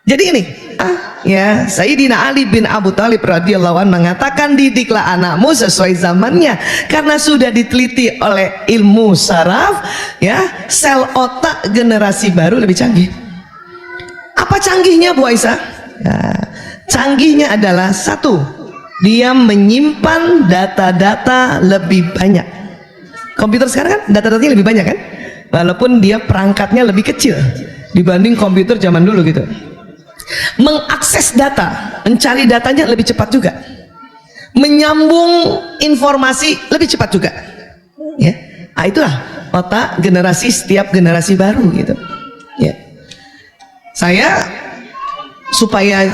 Jadi ini, ya, Sayyidina Ali bin Abu Thalib radhiyallahu anhu mengatakan, didiklah anakmu sesuai zamannya, karena sudah diteliti oleh ilmu saraf, ya, sel otak generasi baru lebih canggih. Apa canggihnya, Bu Aisyah? Ya, canggihnya adalah satu, dia menyimpan data-data lebih banyak. Komputer sekarang kan data-datanya lebih banyak kan, walaupun dia perangkatnya lebih kecil dibanding komputer zaman dulu gitu. Mengakses data, mencari datanya lebih cepat juga, menyambung informasi lebih cepat juga, ya. Nah, itulah otak generasi, setiap generasi baru gitu, ya. Saya supaya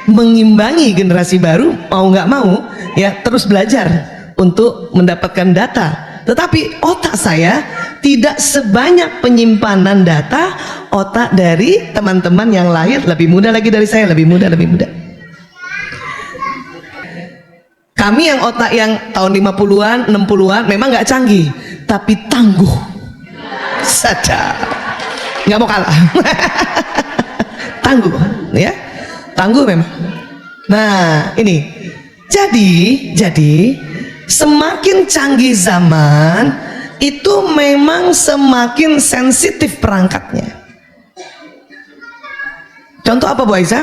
mengimbangi generasi baru, mau nggak mau ya terus belajar untuk mendapatkan data. Tetapi otak saya tidak sebanyak penyimpanan data otak dari teman-teman yang lahir lebih muda lagi dari saya, lebih muda. Kami yang otak yang tahun 50-an, 60-an memang nggak canggih, tapi tangguh saja, nggak mau kalah. Tangguh, ya, tangguh memang. Nah, ini jadi semakin canggih zaman itu memang semakin sensitif perangkatnya. Contoh apa, Bu Aisyah?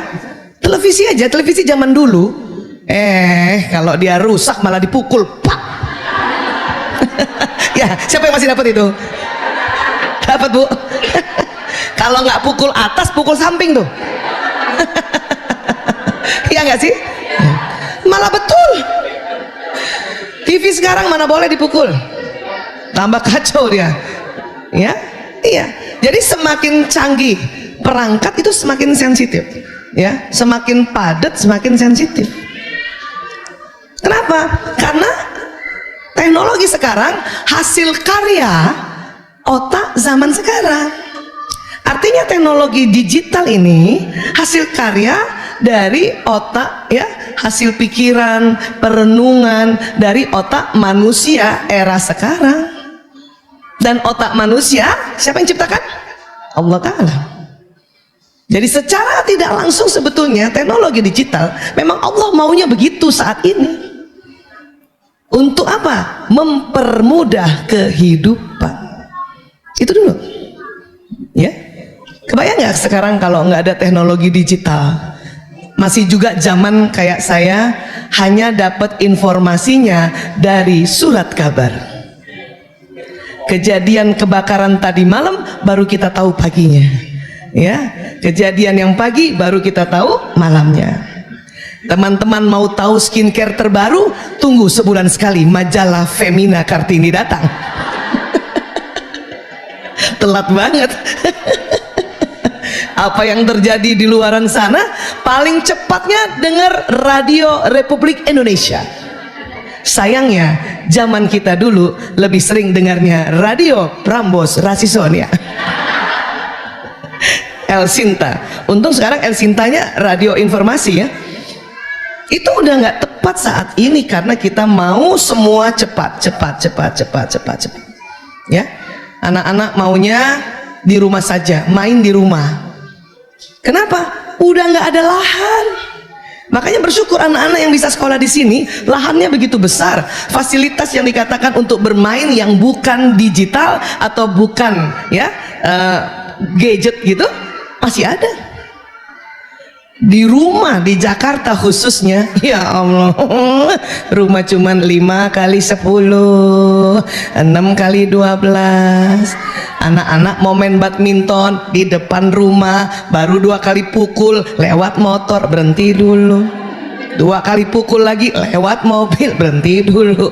Televisi aja, televisi zaman dulu, kalau dia rusak malah dipukul, pak. Ya, siapa yang masih dapat itu? Dapat, Bu. Kalau nggak pukul atas, pukul samping tuh. Iya nggak sih? Malah betul. TV sekarang mana boleh dipukul, tambah kacau dia, ya. Iya. Jadi semakin canggih perangkat itu semakin sensitif, ya. Semakin padat semakin sensitif. Kenapa? Karena teknologi sekarang hasil karya otak zaman sekarang. Artinya teknologi digital ini hasil karya dari otak, ya, hasil pikiran, perenungan dari otak manusia era sekarang. Dan otak manusia siapa yang ciptakan? Allah Ta'ala. Jadi secara tidak langsung sebetulnya teknologi digital memang Allah maunya begitu saat ini. Untuk apa? Mempermudah kehidupan. Itu dulu, ya. Kebayang nggak sekarang kalau nggak ada teknologi digital, masih juga zaman kayak saya hanya dapat informasinya dari surat kabar. Kejadian kebakaran tadi malam baru kita tahu paginya, ya. Kejadian yang pagi baru kita tahu malamnya. Teman-teman mau tahu skincare terbaru, tunggu sebulan sekali majalah Femina Kartini datang. Telat banget. Apa yang terjadi di luaran sana, paling cepatnya dengar Radio Republik Indonesia. Sayangnya zaman kita dulu lebih sering dengarnya Radio Prambors Rasisonia. El Sinta. Untung sekarang El Sintanya radio informasi, ya. Itu udah nggak tepat saat ini karena kita mau semua cepat. Ya, anak-anak maunya di rumah saja, main di rumah. Kenapa? Udah nggak ada lahan. Makanya bersyukur anak-anak yang bisa sekolah di sini, lahannya begitu besar. Fasilitas yang dikatakan untuk bermain yang bukan digital atau bukan, ya, gadget gitu masih ada. Di rumah di Jakarta khususnya, ya Allah, rumah cuman 5 kali 10, 6 kali 12. Anak-anak mau main badminton di depan rumah, baru 2 kali pukul lewat motor, berhenti dulu. 2 kali pukul lagi lewat mobil, berhenti dulu.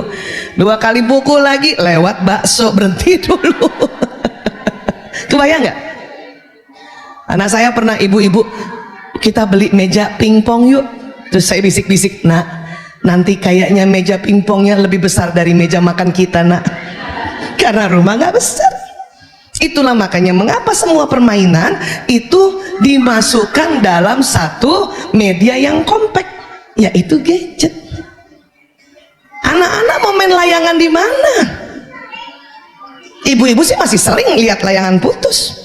2 kali pukul lagi lewat bakso, berhenti dulu. Kebayang nggak? Anak saya pernah, ibu-ibu, kita beli meja pingpong yuk. Terus saya bisik-bisik, nak, nanti kayaknya meja pingpongnya lebih besar dari meja makan kita, nak, karena rumah nggak besar. Itulah makanya mengapa semua permainan itu dimasukkan dalam satu media yang kompak, yaitu gadget. Anak-anak mau main layangan di mana? Ibu-ibu sih masih sering lihat layangan putus.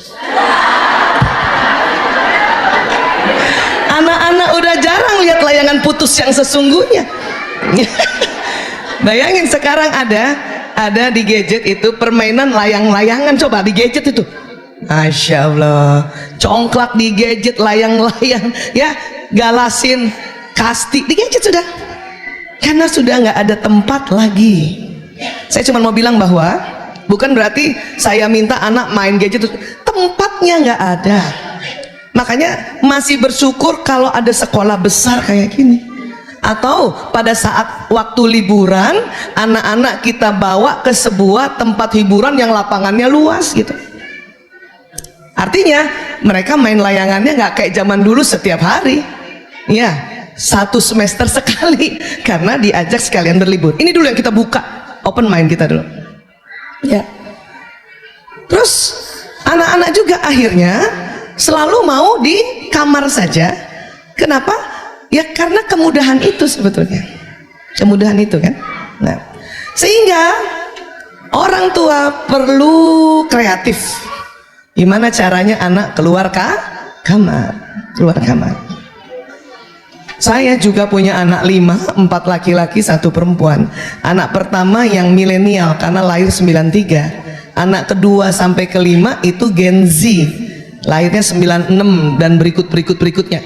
Anak-anak udah jarang lihat layangan putus yang sesungguhnya. Bayangin sekarang ada di gadget itu permainan layang-layangan, coba di gadget itu. Masya Allah, congklak di gadget, layang-layang, ya, galasin, kasti di gadget sudah. Karena sudah nggak ada tempat lagi. Saya cuma mau bilang bahwa bukan berarti saya minta anak main gadget, tempatnya nggak ada. Makanya masih bersyukur kalau ada sekolah besar kayak gini, atau pada saat waktu liburan anak-anak kita bawa ke sebuah tempat hiburan yang lapangannya luas gitu. Artinya mereka main layangannya nggak kayak zaman dulu setiap hari, ya, 1 semester sekali, karena diajak sekalian berlibur. Ini dulu yang kita buka, open mind kita dulu, ya. Terus anak-anak juga akhirnya selalu mau di kamar saja. Kenapa? Ya karena kemudahan itu sebetulnya, kemudahan itu kan. Nah, sehingga orang tua perlu kreatif. Gimana caranya anak keluar kamar, keluar kamar. Saya juga punya anak 5, 4 laki-laki, 1 perempuan. Anak pertama yang milenial karena lahir 93. Anak kedua sampai ke-5 itu Gen Z, lahirnya 96 dan berikutnya.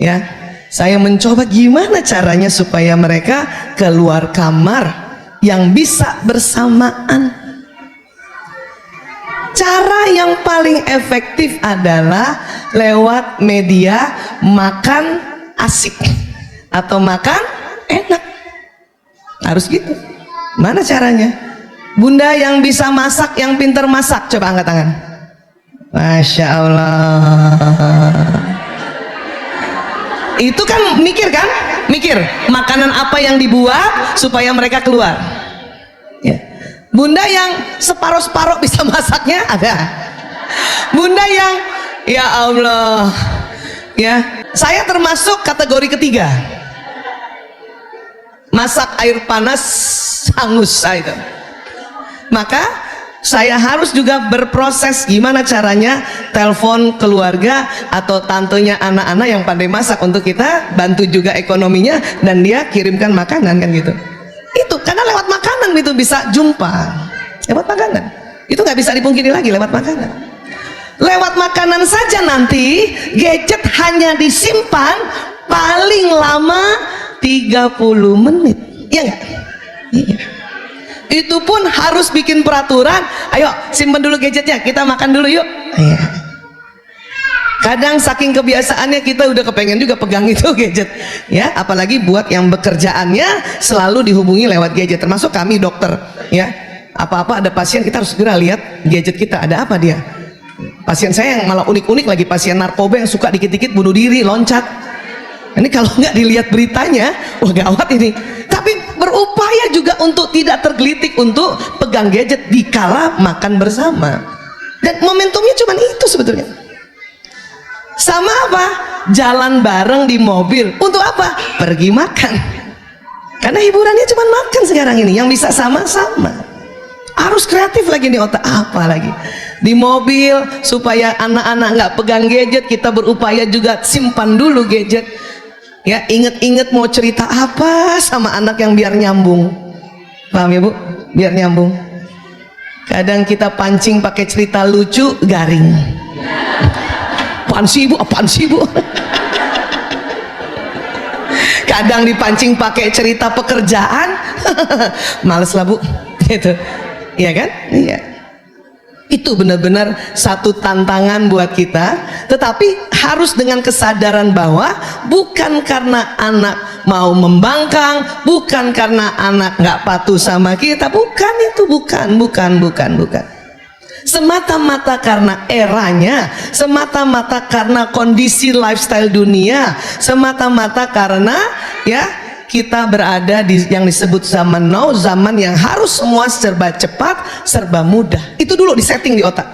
Ya, saya mencoba gimana caranya supaya mereka keluar kamar yang bisa bersamaan. Cara yang paling efektif adalah lewat media makan asik atau makan enak. Harus gitu. Mana caranya? Bunda yang bisa masak, yang pintar masak, coba angkat tangan. Masya Allah. Itu kan mikir kan? Mikir makanan apa yang dibuat supaya mereka keluar, ya. Bunda yang separuh-separuh bisa masaknya ada. Bunda yang ya Allah, ya, saya termasuk kategori ketiga, masak air panas hangus itu. Maka saya harus juga berproses gimana caranya telepon keluarga atau tantenya anak-anak yang pandai masak untuk kita bantu juga ekonominya, dan dia kirimkan makanan kan gitu. Itu karena lewat makanan itu bisa jumpa, lewat makanan itu nggak bisa dipungkiri lagi, lewat makanan. Lewat makanan saja nanti gadget hanya disimpan paling lama 30 menit, ya nggak? Iya. Itu pun harus bikin peraturan, ayo simpen dulu gadgetnya, kita makan dulu yuk. Iya. Kadang saking kebiasaannya kita udah kepengen juga pegang itu gadget, ya, apalagi buat yang bekerjaannya selalu dihubungi lewat gadget, termasuk kami dokter, ya. Apa-apa ada pasien kita harus segera lihat gadget kita, ada apa dia. Pasien saya yang malah unik-unik lagi, pasien narkoba yang suka dikit-dikit bunuh diri, loncat. Ini kalau nggak dilihat beritanya, wah gawat ini. Tapi berupaya juga untuk tidak tergelitik untuk pegang gadget dikala makan bersama. Dan momentumnya cuma itu sebetulnya. Sama apa? Jalan bareng di mobil. Untuk apa? Pergi makan. Karena hiburannya cuma makan sekarang ini, yang bisa sama-sama. Harus kreatif lagi di otak, apa lagi? Di mobil supaya anak-anak nggak pegang gadget, kita berupaya juga simpan dulu gadget. Ya, inget-inget mau cerita apa sama anak yang biar nyambung. Paham ya Bu? Biar nyambung. Kadang kita pancing pakai cerita lucu, garing. Apaan sih Bu? Apaan sih Bu? Kadang dipancing pakai cerita pekerjaan, males lah Bu, gitu. Iya kan? Iya. Itu benar-benar satu tantangan buat kita, tetapi harus dengan kesadaran bahwa bukan karena anak mau membangkang, bukan karena anak nggak patuh sama kita, bukan itu, bukan. Semata-mata karena eranya, semata-mata karena kondisi lifestyle dunia, semata-mata karena ya kita berada di yang disebut zaman now, zaman yang harus semua serba cepat, serba mudah. Itu dulu disetting di otak.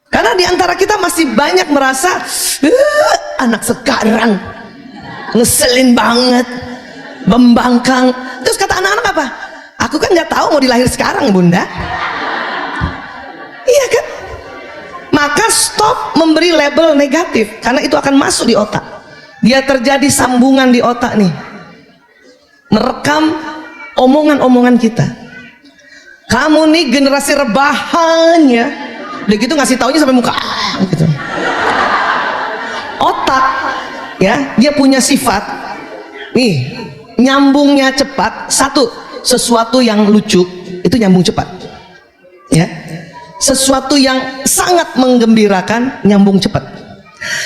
Karena di antara kita masih banyak merasa anak sekarang ngeselin banget, membangkang. Terus kata anak-anak apa? Aku kan nggak tahu mau dilahir sekarang Bunda. Iya kan? maka stop memberi label negatif, karena itu akan masuk di otak. Dia terjadi sambungan di otak nih, merekam omongan-omongan kita. Kamu nih generasi rebahan ya, udah gitu ngasih taunya sampai muka gitu. Otak ya, dia punya sifat nih, nyambungnya cepat. Satu, sesuatu yang lucu itu nyambung cepat ya. Sesuatu yang sangat menggembirakan nyambung cepat.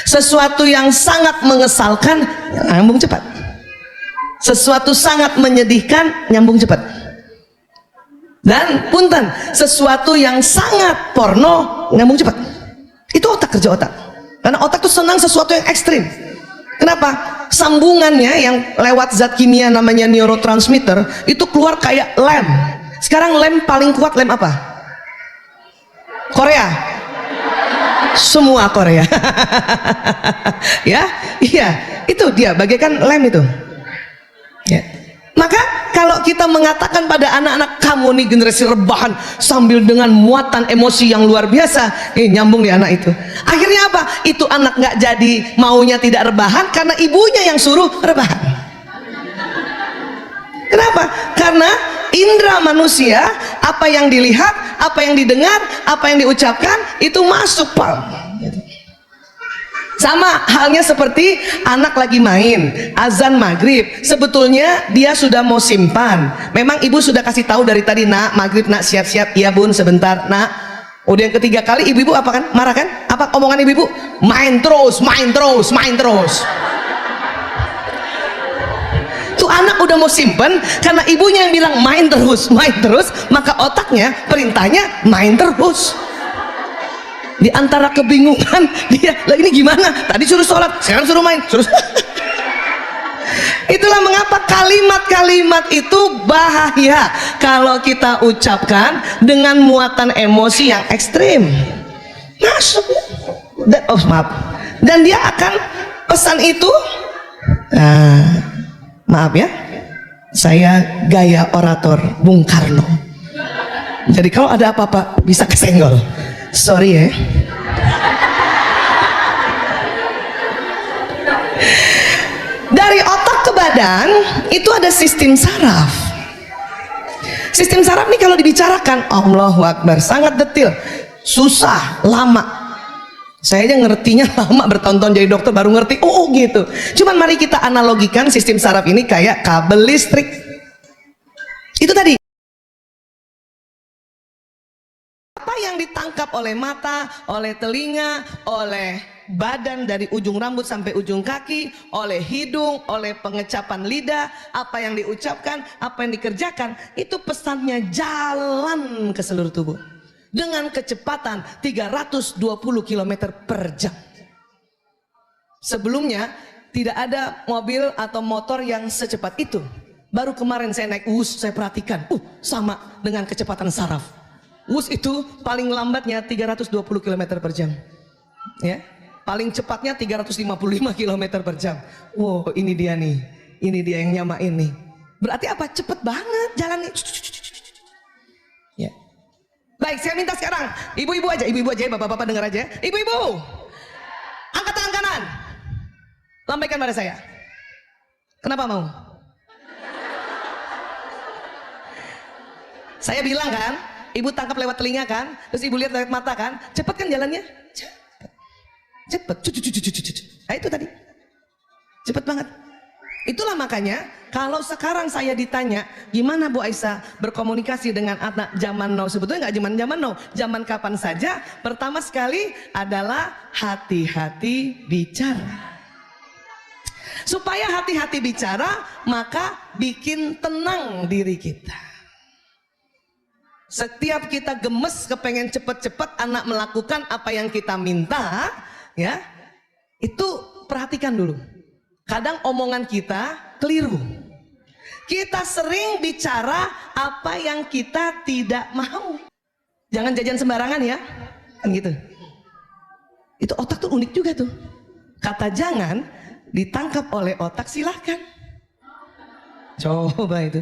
Sesuatu yang sangat mengesalkan nyambung cepat. Sesuatu sangat menyedihkan nyambung cepat. Dan punten, sesuatu yang sangat porno nyambung cepat. Itu otak, kerja otak. Karena otak tuh senang sesuatu yang ekstrim. Kenapa? Sambungannya yang lewat zat kimia namanya neurotransmitter itu keluar kayak lem. Sekarang lem paling kuat lem apa? Korea. Semua Korea. Ya, iya, itu dia bagaikan lem itu. Ya. Maka kalau kita mengatakan pada anak-anak, kamu nih generasi rebahan, sambil dengan muatan emosi yang luar biasa, nyambung di anak itu. Akhirnya apa? Itu anak nggak jadi maunya tidak rebahan karena ibunya yang suruh rebahan. Kenapa? Karena indera manusia, apa yang dilihat, apa yang didengar, apa yang diucapkan itu masuk, Pak. Sama halnya seperti anak lagi main, azan maghrib, sebetulnya dia sudah mau simpan. Memang ibu sudah kasih tahu dari tadi, nak maghrib nak siap-siap, iya bun sebentar nak. Udah yang ketiga kali ibu-ibu apa kan? Marah kan? Apa omongan ibu-ibu? Main terus, main terus, main terus. Tuh anak udah mau simpen karena ibunya yang bilang main terus, maka otaknya perintahnya main terus. Di antara kebingungan dia, lah ini gimana? Tadi suruh sholat, sekarang suruh main, suruh. Itulah mengapa kalimat-kalimat itu bahaya kalau kita ucapkan dengan muatan emosi yang ekstrim. Masuk. Maaf. Dan dia akan pesan itu. Maaf ya, saya gaya orator Bung Karno. Jadi kalau ada apa-apa bisa kesenggol. Sorry ya. Dari otak ke badan itu ada sistem saraf. Sistem saraf nih kalau dibicarakan, Allahu Akbar, sangat detail, susah, lama. Saya aja ngertinya lama, bertonton jadi dokter baru ngerti. Oh gitu. Cuman mari kita analogikan sistem saraf ini kayak kabel listrik. Itu tadi. Apa yang ditangkap oleh mata, oleh telinga, oleh badan dari ujung rambut sampai ujung kaki, oleh hidung, oleh pengecapan lidah, apa yang diucapkan, apa yang dikerjakan, itu pesannya jalan ke seluruh tubuh dengan kecepatan 320 km per jam. Sebelumnya tidak ada mobil atau motor yang secepat itu. Baru kemarin saya naik WUS, saya perhatikan, sama dengan kecepatan saraf. WUS itu paling lambatnya 320 km per jam, ya. Paling cepatnya 355 km per jam. Wow, ini dia nih, ini dia yang nyamain nih. Berarti apa? Cepet banget jalannya. Ya. Baik, saya minta sekarang ibu-ibu aja, bapak-bapak dengar aja. Ibu-ibu, angkat tangan kanan, lambaikan pada saya. Kenapa mau? Saya bilang kan, ibu tangkap lewat telinga kan, terus ibu lihat lewat mata kan, cepet kan jalannya? Cepet. Nah itu tadi, cepet banget. Itulah makanya kalau sekarang saya ditanya, gimana Bu Aisyah berkomunikasi dengan anak zaman now? Sebetulnya nggak zaman now, zaman kapan saja. Pertama sekali adalah hati-hati bicara. Supaya hati-hati bicara, maka bikin tenang diri kita. Setiap kita gemes kepengen cepet-cepet anak melakukan apa yang kita minta, ya, itu perhatikan dulu. Kadang omongan kita keliru. Kita sering bicara apa yang kita tidak mau. Jangan jajan sembarangan ya, kan gitu. Itu otak tuh unik juga tuh. Kata jangan ditangkap oleh otak, silahkan. Coba itu.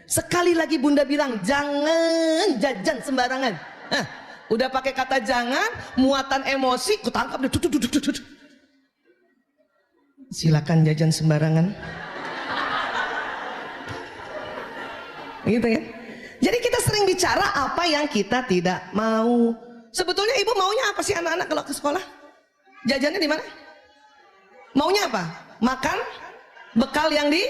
Sekali lagi bunda bilang jangan jajan sembarangan. Nah, Udah pakai kata jangan, muatan emosi, kutangkap deh. Silakan jajan sembarangan. Gitu kan? Jadi kita sering bicara apa yang kita tidak mau. Sebetulnya ibu maunya apa sih anak-anak kalau ke sekolah? Jajannya di mana? Maunya apa? Makan bekal yang di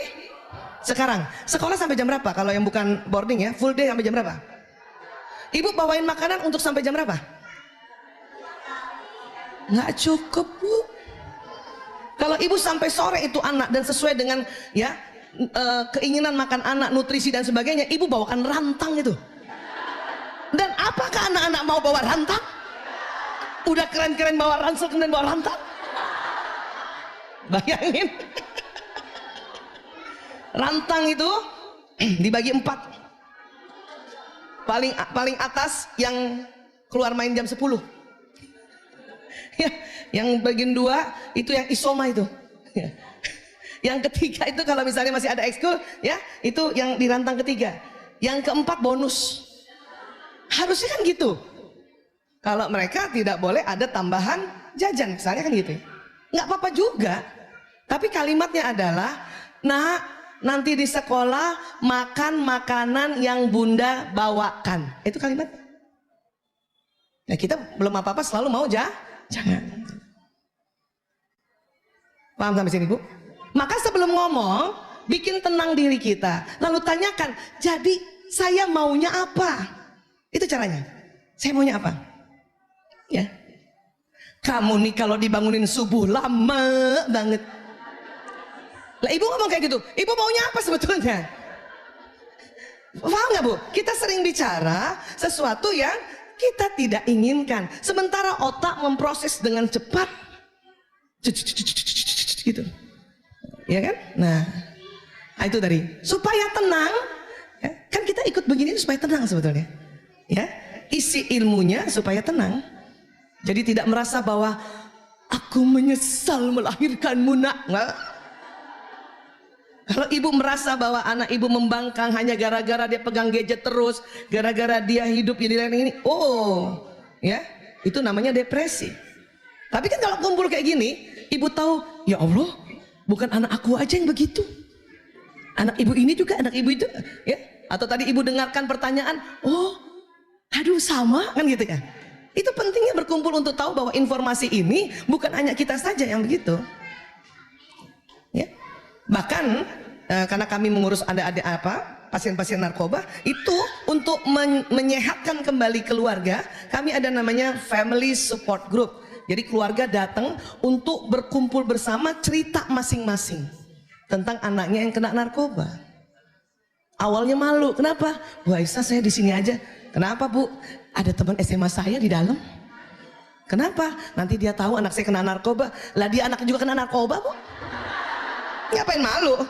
sekarang. Sekolah sampai jam berapa? Kalau yang bukan boarding ya, full day sampai jam berapa? Ibu bawain makanan untuk sampai jam berapa? Nggak cukup, Bu. Kalau ibu sampai sore itu anak dan sesuai dengan ya keinginan makan anak, nutrisi dan sebagainya, ibu bawakan rantang itu. Dan apakah anak-anak mau bawa rantang? Udah keren-keren bawa ransel, kemudian bawa rantang. Bayangin. Rantang itu dibagi 4. Paling atas yang keluar main jam 10. Ya, yang bagian 2 itu yang isoma itu. Ya. Yang ketiga itu kalau misalnya masih ada ekskul ya, itu yang di rantang ketiga. Yang keempat bonus. Harusnya kan gitu. Kalau mereka tidak boleh ada tambahan jajan misalnya kan gitu. Nggak apa-apa juga. Tapi kalimatnya adalah, nah nanti di sekolah makan makanan yang bunda bawakan. Itu kalimatnya. Nah kita belum apa-apa selalu mau jangan. Paham sampai sini, Bu? Maka sebelum ngomong, bikin tenang diri kita. Lalu tanyakan, jadi saya maunya apa? Itu caranya. Saya maunya apa? Ya. Kamu nih kalau dibangunin subuh lama banget. Lah ibu ngomong kayak gitu. Ibu maunya apa sebetulnya? Paham nggak, Bu? Kita sering bicara sesuatu yang kita tidak inginkan. Sementara otak memproses dengan cepat. Gitu. Ya kan? Nah itu tadi supaya tenang ya, kan kita ikut begini supaya tenang sebetulnya ya, isi ilmunya supaya tenang, jadi tidak merasa bahwa aku menyesal melahirkanmu nak. Nggak. Kalau ibu merasa bahwa anak ibu membangkang hanya gara-gara dia pegang gadget terus, gara-gara dia hidup ini, oh ya itu namanya depresi. Tapi kan kalau kumpul kayak gini, ibu tahu ya Allah, bukan anak aku aja yang begitu, anak ibu ini juga, anak ibu itu ya. Atau tadi ibu dengarkan pertanyaan, oh aduh sama kan gitu ya. Itu pentingnya berkumpul untuk tahu bahwa informasi ini bukan hanya kita saja yang begitu ya. Bahkan karena kami mengurus adik-adik pasien-pasien narkoba itu, untuk menyehatkan kembali keluarga, kami ada namanya family support group. Jadi keluarga datang untuk berkumpul bersama, cerita masing-masing tentang anaknya yang kena narkoba. Awalnya malu, kenapa? Bu Aisyah, saya di sini aja. Kenapa, Bu? Ada teman SMA saya di dalam. Kenapa? Nanti dia tahu anak saya kena narkoba. Lah dia anaknya juga kena narkoba, Bu. Ngapain malu?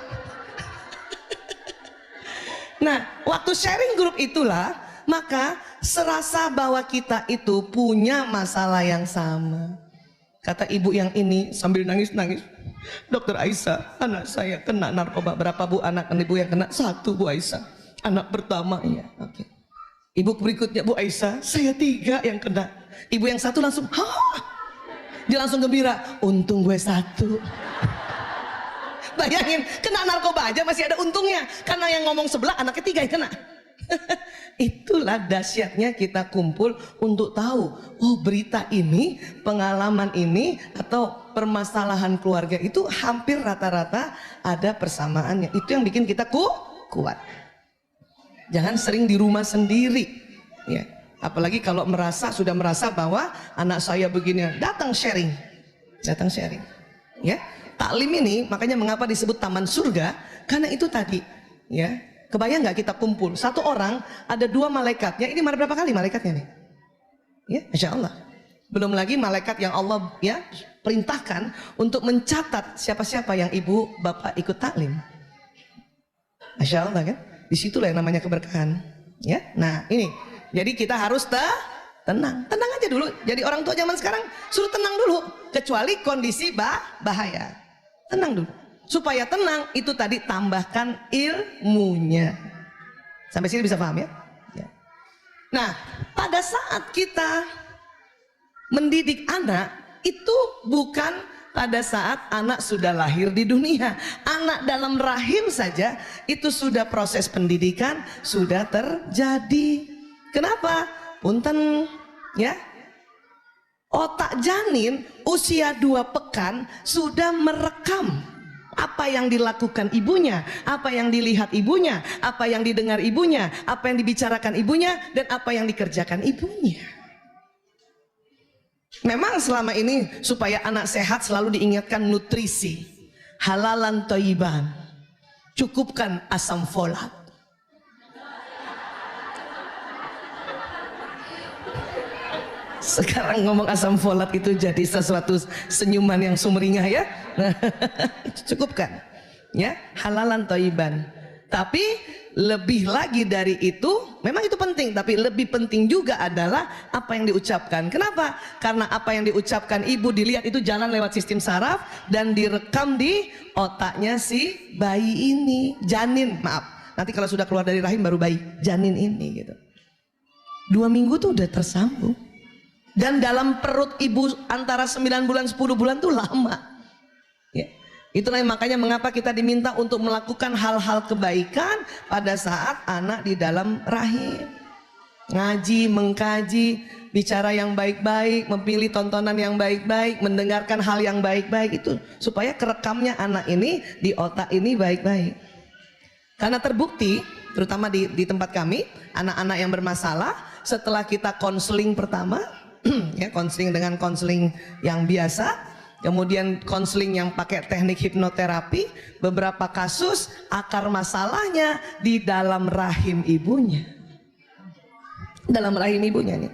Nah, waktu sharing grup itulah maka serasa bahwa kita itu punya masalah yang sama. Kata ibu yang ini sambil nangis-nangis, Dokter Aisyah, anak saya kena narkoba. Berapa, Bu, anak ibu yang kena? 1, Bu Aisyah. Anak pertama ya. Oke. Ibu berikutnya, Bu Aisyah, saya 3 yang kena. Ibu yang 1 langsung, hah? Dia langsung gembira, untung gue 1. Bayangin, kena narkoba aja masih ada untungnya, karena yang ngomong sebelah anaknya 3 yang kena. Itulah dahsyatnya kita kumpul untuk tahu, oh berita ini, pengalaman ini, atau permasalahan keluarga itu hampir rata-rata ada persamaannya. Itu yang bikin kita kuat. Jangan sering di rumah sendiri ya. Apalagi kalau sudah merasa bahwa anak saya begini, datang sharing ya. Taklim ini makanya mengapa disebut taman surga, karena itu tadi ya. Kebayang nggak kita kumpul, 1 orang ada 2 malaikatnya. Ini berapa kali malaikatnya nih? Ya, Masya Allah. Belum lagi malaikat yang Allah ya perintahkan untuk mencatat siapa-siapa yang ibu bapak ikut taklim. Masya Allah kan? Disitulah yang namanya keberkahan. Ya, nah ini. Jadi kita harus tenang aja dulu. Jadi orang tua zaman sekarang suruh tenang dulu, kecuali kondisi bahaya. Tenang dulu. Supaya tenang, itu tadi tambahkan ilmunya. Sampai sini bisa paham ya? Ya. Nah, pada saat kita mendidik anak, itu bukan pada saat anak sudah lahir di dunia. Anak dalam rahim saja itu sudah proses pendidikan sudah terjadi. Kenapa? Punten ya. Otak janin usia 2 pekan sudah merekam apa yang dilakukan ibunya, apa yang dilihat ibunya, apa yang didengar ibunya, apa yang dibicarakan ibunya, dan apa yang dikerjakan ibunya. Memang selama ini supaya anak sehat selalu diingatkan nutrisi, halalan thayyiban, cukupkan asam folat. Sekarang ngomong asam folat itu jadi sesuatu senyuman yang sumringah ya. Cukupkan ya, halalan thayyiban. Tapi lebih lagi dari itu, memang itu penting, tapi lebih penting juga adalah apa yang diucapkan. Kenapa? Karena apa yang diucapkan ibu dilihat itu jalan lewat sistem saraf dan direkam di otaknya si bayi ini, janin, maaf. Nanti kalau sudah keluar dari rahim baru bayi, janin ini gitu. 2 minggu tuh udah tersambung. Dan dalam perut ibu antara 9 bulan 10 bulan tuh lama ya. Itulah yang makanya mengapa kita diminta untuk melakukan hal-hal kebaikan pada saat anak di dalam rahim. Ngaji, mengkaji, bicara yang baik-baik, memilih tontonan yang baik-baik, mendengarkan hal yang baik-baik, itu supaya kerekamnya anak ini di otak ini baik-baik. Karena terbukti terutama di tempat kami, anak-anak yang bermasalah setelah kita konseling pertama ya, konseling dengan konseling yang biasa, kemudian konseling yang pakai teknik hipnoterapi, beberapa kasus akar masalahnya di dalam rahim ibunya, dalam rahim ibunya nih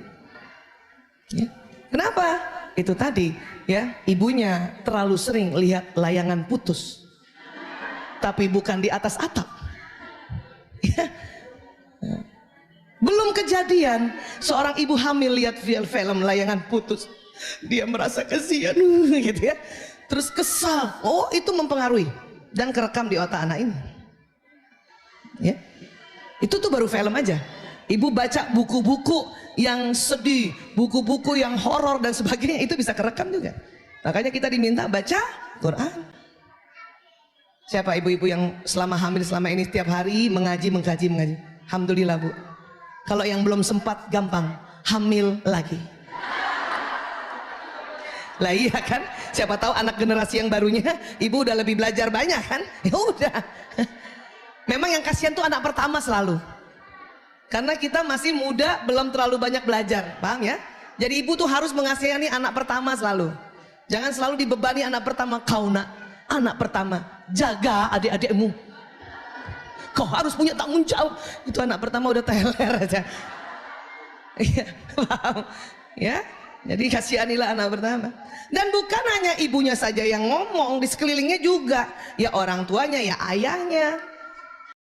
ya. Kenapa? Itu tadi ya, ibunya terlalu sering lihat layangan putus tapi bukan di atas atap ya. Belum kejadian seorang ibu hamil lihat film layangan putus, dia merasa kasihan gitu ya, terus kesal. Oh, itu mempengaruhi dan kerekam di otak anak ini ya. Itu tuh baru film aja. Ibu baca buku-buku yang sedih, buku-buku yang horor dan sebagainya, itu bisa kerekam juga. Makanya kita diminta baca Quran. Siapa ibu-ibu yang selama hamil selama ini setiap hari mengkaji? Alhamdulillah Bu. Kalau yang belum sempat, gampang, hamil lagi. Lah iya kan, siapa tahu anak generasi yang barunya ibu udah lebih belajar banyak kan. Ya udah. Memang yang kasihan tuh anak pertama selalu, karena kita masih muda, belum terlalu banyak belajar, paham ya? Jadi ibu tuh harus mengasihani anak pertama selalu. Jangan selalu dibebani anak pertama. Kau nak, anak pertama, jaga adik-adikmu, kau harus punya tanggung jawab. Itu anak pertama udah teler aja. Iya, paham? Ya, jadi kasihanilah anak pertama. Dan bukan hanya ibunya saja yang ngomong, di sekelilingnya juga. Ya orang tuanya, ya ayahnya.